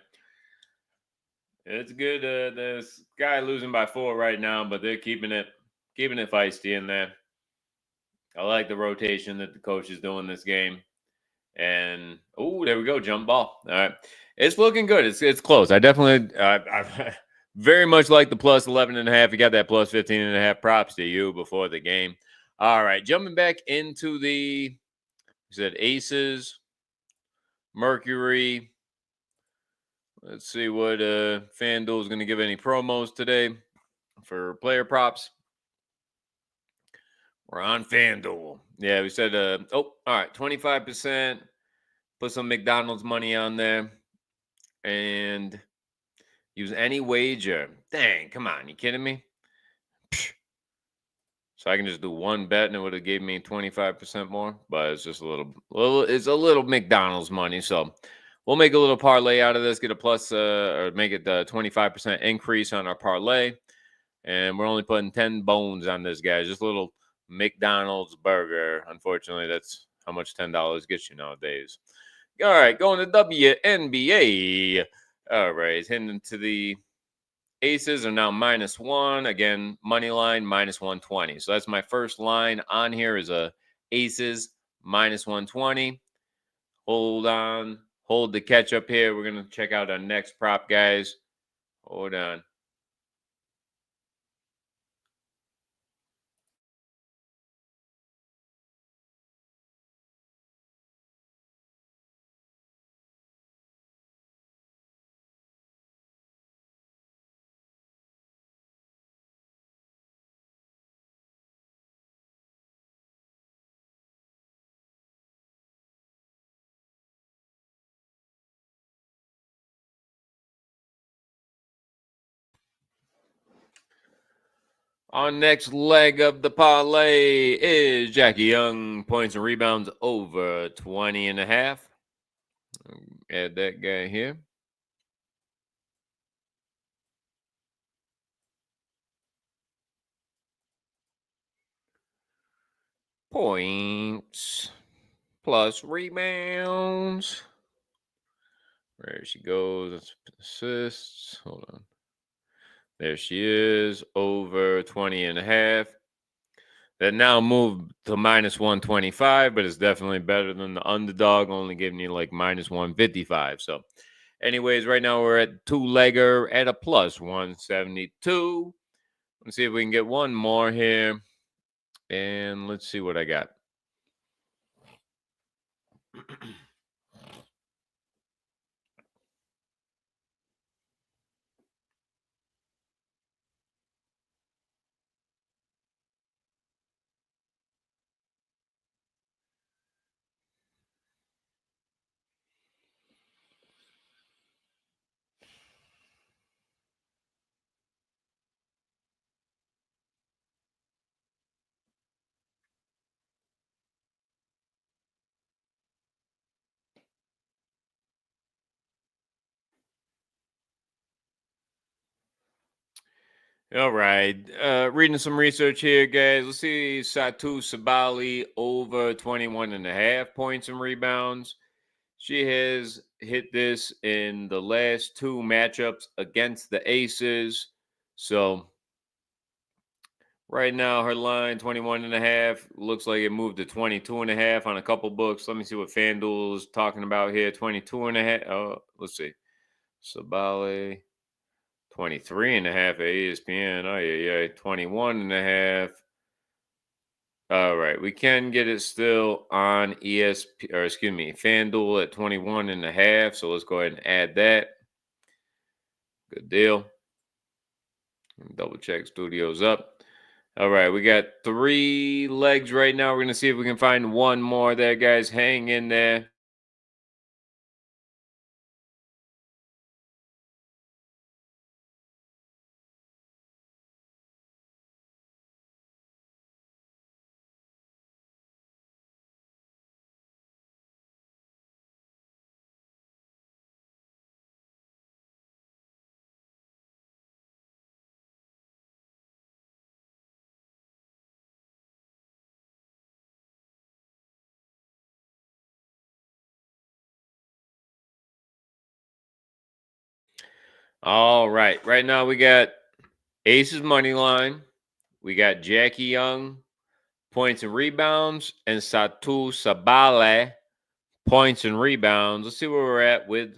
It's good. The Sky losing by 4 right now, but they're keeping it feisty in there. I like the rotation that the coach is doing this game. And oh, there we go, jump ball. All right, it's looking good. It's close. I definitely, I very much like the plus 11.5. You got that plus 15.5 props to you before the game. All right, jumping back into the, you said aces, Mercury. Let's see what FanDuel is going to give any promos today for player props. We're on FanDuel. Yeah, we said, all right, 25%. Put some McDonald's money on there and use any wager. Dang, come on, you kidding me? Psh. So I can just do one bet and it would have gave me 25% more, but it's just it's a little McDonald's money. So we'll make a little parlay out of this, get a plus, or make it the 25% increase on our parlay. And we're only putting 10 bones on this, guy. Just a little McDonald's burger. Unfortunately, that's how much $10 gets you nowadays. All right, going to WNBA. All right, heading into the aces are now -1. Again, money line -120. So that's my first line on here is a aces -120. Hold on, hold the catch up here. We're gonna check out our next prop, guys. Hold on. Our next leg of the parlay is Jackie Young, points and rebounds over 20.5. Add that guy here. Points plus rebounds. There she goes. Assists. Hold on. There she is. Over 20.5. That now moved to -125, but it's definitely better than the underdog, only giving you like -155. So, anyways, right now we're at two-legger at a plus 172. Let's see if we can get one more here. And let's see what I got. All right. Reading some research here, guys. Let's see. Satu Sabali over 21.5 points and rebounds. She has hit this in the last two matchups against the Aces. So right now her line 21.5 looks like it moved to 22.5 on a couple books. Let me see what FanDuel is talking about here. 22.5. Oh, let's see. Sabali. 23.5 at ESPN. Oh, yeah. 21.5. All right. We can get it still on FanDuel at 21.5. So let's go ahead and add that. Good deal. Double check studios up. All right. We got 3 legs right now. We're going to see if we can find one more there, guys. Hang in there. All right. Right now we got Aces money line. We got Jackie Young, points and rebounds, and Satu Sabale, points and rebounds. Let's see where we're at with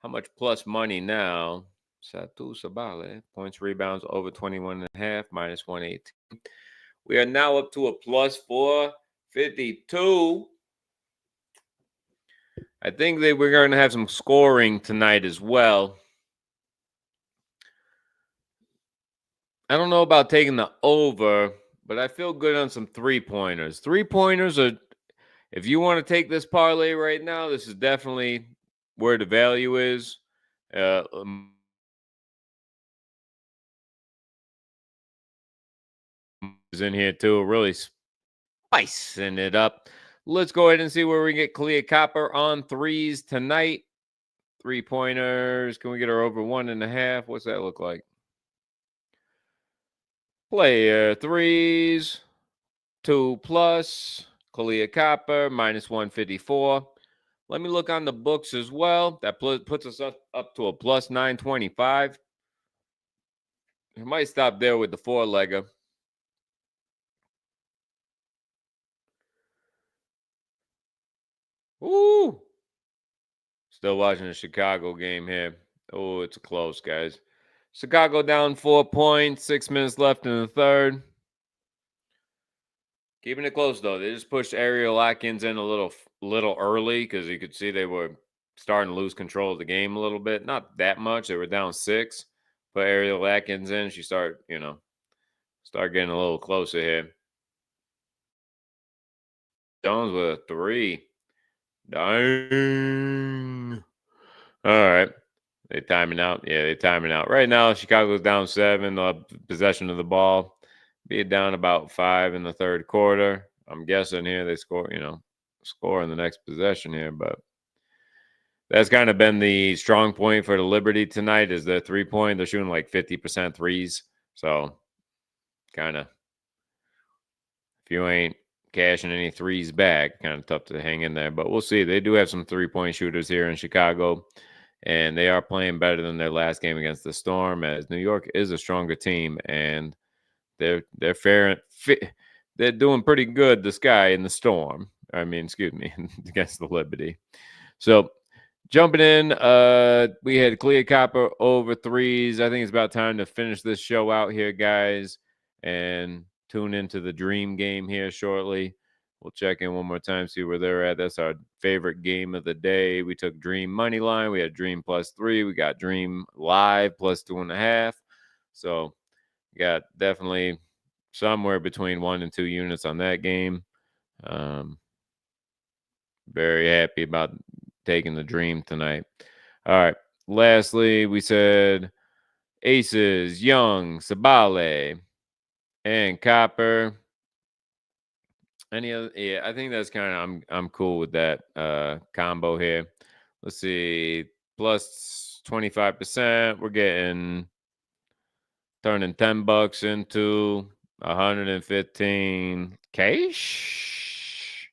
how much plus money now. Satu Sabale, points, rebounds over 21.5, minus 118. We are now up to a plus 452. I think that we're going to have some scoring tonight as well. I don't know about taking the over, but I feel good on some three-pointers. Three-pointers are, if you want to take this parlay right now, this is definitely where the value is. Is in here too, really spicing it up. Let's go ahead and see where we get Clear Copper on threes tonight. Three-pointers. Can we get her over 1.5? What's that look like? Player threes, 2+. Kalia Copper, minus 154. Let me look on the books as well. That puts us up to a plus 925. I might stop there with the four-legger. Ooh. Still watching the Chicago game here. Oh, it's close, guys. Chicago down 4 points, 6 minutes left in the third. Keeping it close, though. They just pushed Ariel Atkins in a little early because you could see they were starting to lose control of the game a little bit. Not that much. They were down 6. Put Ariel Atkins in. She start getting a little closer here. Jones with a 3. Dang. All right. They timing out. Yeah, they timing out. Right now, Chicago's down 7. Possession of the ball. Be down about 5 in the third quarter. I'm guessing here they score in the next possession here, but that's kind of been the strong point for the Liberty tonight is the 3-point. They're shooting like 50% threes. So kind of, if you ain't cashing any threes back, kind of tough to hang in there. But we'll see. They do have some 3-point shooters here in Chicago, and they are playing better than their last game against the Storm, as New York is a stronger team, and they're they're doing pretty good, the Sky in the Storm. I mean, excuse me, against the Liberty. So jumping in, we had Clear Copper over threes. I think it's about time to finish this show out here, guys, and tune into the Dream game here shortly. We'll check in one more time, see where they're at. That's our favorite game of the day. We took Dream money line. We had Dream +3. We got Dream live +2.5. So got definitely somewhere between 1 and 2 units on that game. Very happy about taking the Dream tonight. All right. Lastly, we said Aces, Young, Sabale, and Copper. Any other? Yeah, I think that's kind of I'm cool with that combo here. Let's see, plus 25%. We're getting turning $10 into 115 cash.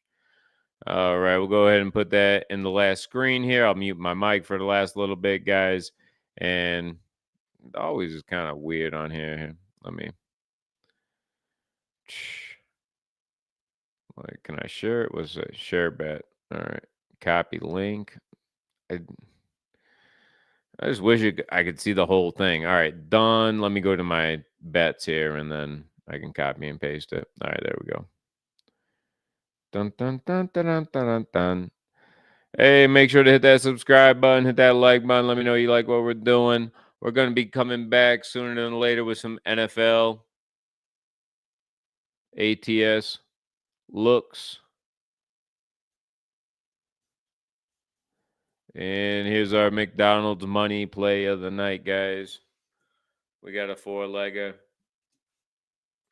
All right, we'll go ahead and put that in the last screen here. I'll mute my mic for the last little bit, guys. And it always is kind of weird on here. Let me. Like, can I share it? Was a share bet? All right, copy link. I just wish I could see the whole thing. All right, done. Let me go to my bets here, and then I can copy and paste it. All right, there we go. Dun dun dun dun dun dun dun. Hey, make sure to hit that subscribe button, hit that like button. Let me know you like what we're doing. We're going to be coming back sooner than later with some NFL, ATS, looks. And here's our McDonald's money play of the night, guys. We got a 4-legger.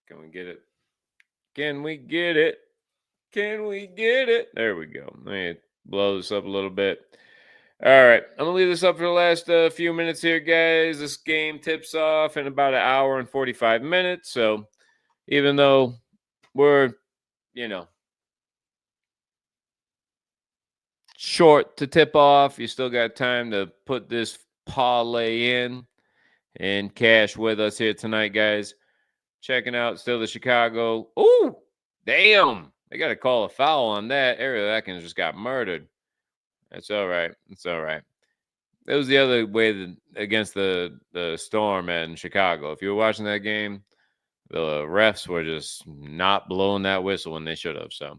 Can we get it? Can we get it? Can we get it? There we go. Let me blow this up a little bit. All right. I'm going to leave this up for the last few minutes here, guys. This game tips off in about an hour and 45 minutes. So even though we're, short to tip off, you still got time to put this parlay in and cash with us here tonight, guys. Checking out still the Chicago. Ooh, damn. They got to call a foul on that. Ariel Atkins just got murdered. That's all right. It's all right. It was the other way against the Storm in Chicago. If you were watching that game, the refs were just not blowing that whistle when they should have. So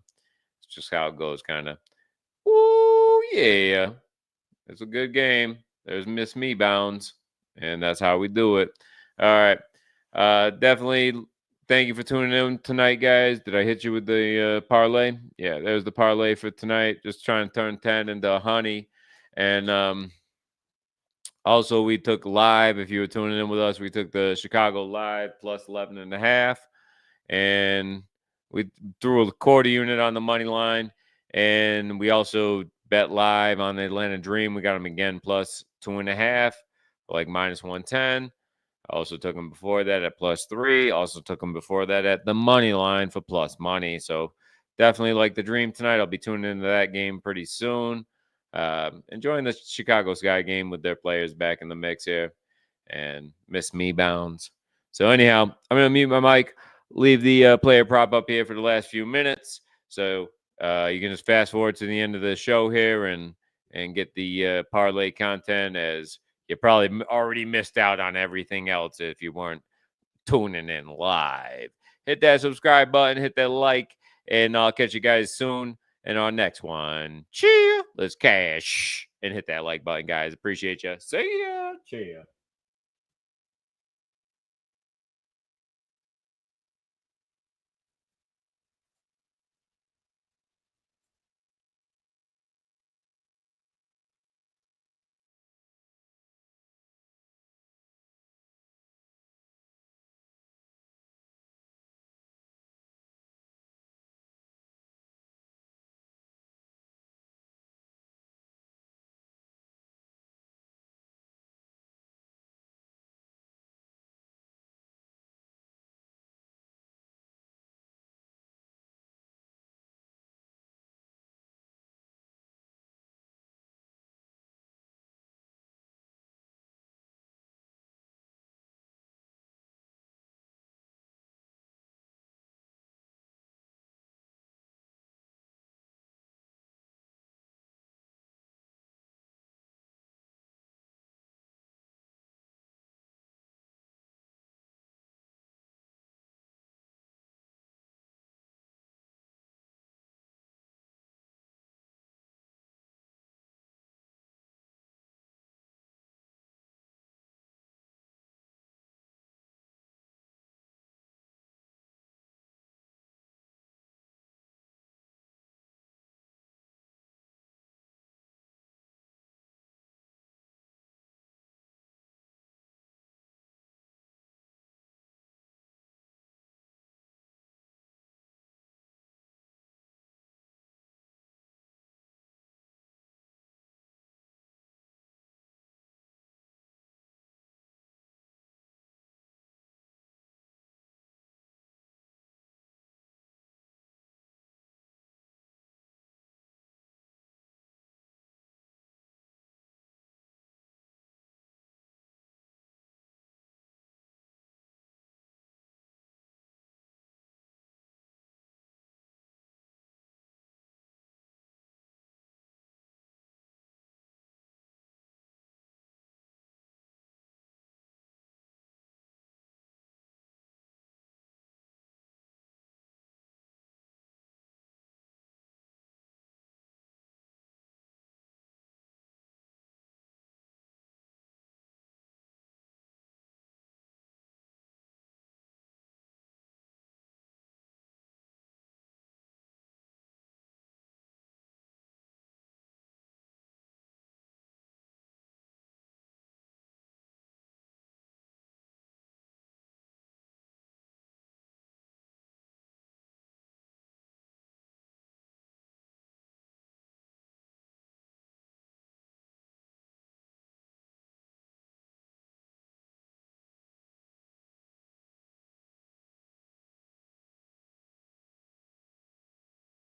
it's just how it goes, kind of. Ooh, yeah. It's a good game. There's Miss Me Bounds, and that's how we do it. All right. Definitely thank you for tuning in tonight, guys. Did I hit you with the parlay? Yeah, there's the parlay for tonight. Just trying to turn 10 into honey. And also, we took live. If you were tuning in with us, we took the Chicago live plus 11.5. And we threw a quarter unit on the money line. And we also bet live on the Atlanta Dream. We got them again plus 2.5, like minus 110. Also took them before that at +3. Also took them before that at the money line for plus money. So definitely like the Dream tonight. I'll be tuning into that game pretty soon. Enjoying the Chicago Sky game with their players back in the mix here. And Miss Me Bounds. So anyhow, I'm going to mute my mic. Leave the player prop up here for the last few minutes. So you can just fast forward to the end of the show here and get the parlay content, as you probably already missed out on everything else if you weren't tuning in live. Hit that subscribe button, hit that like, and I'll catch you guys soon in our next one. Cheer. Let's cash. And hit that like button, guys. Appreciate you. See ya. Cheer.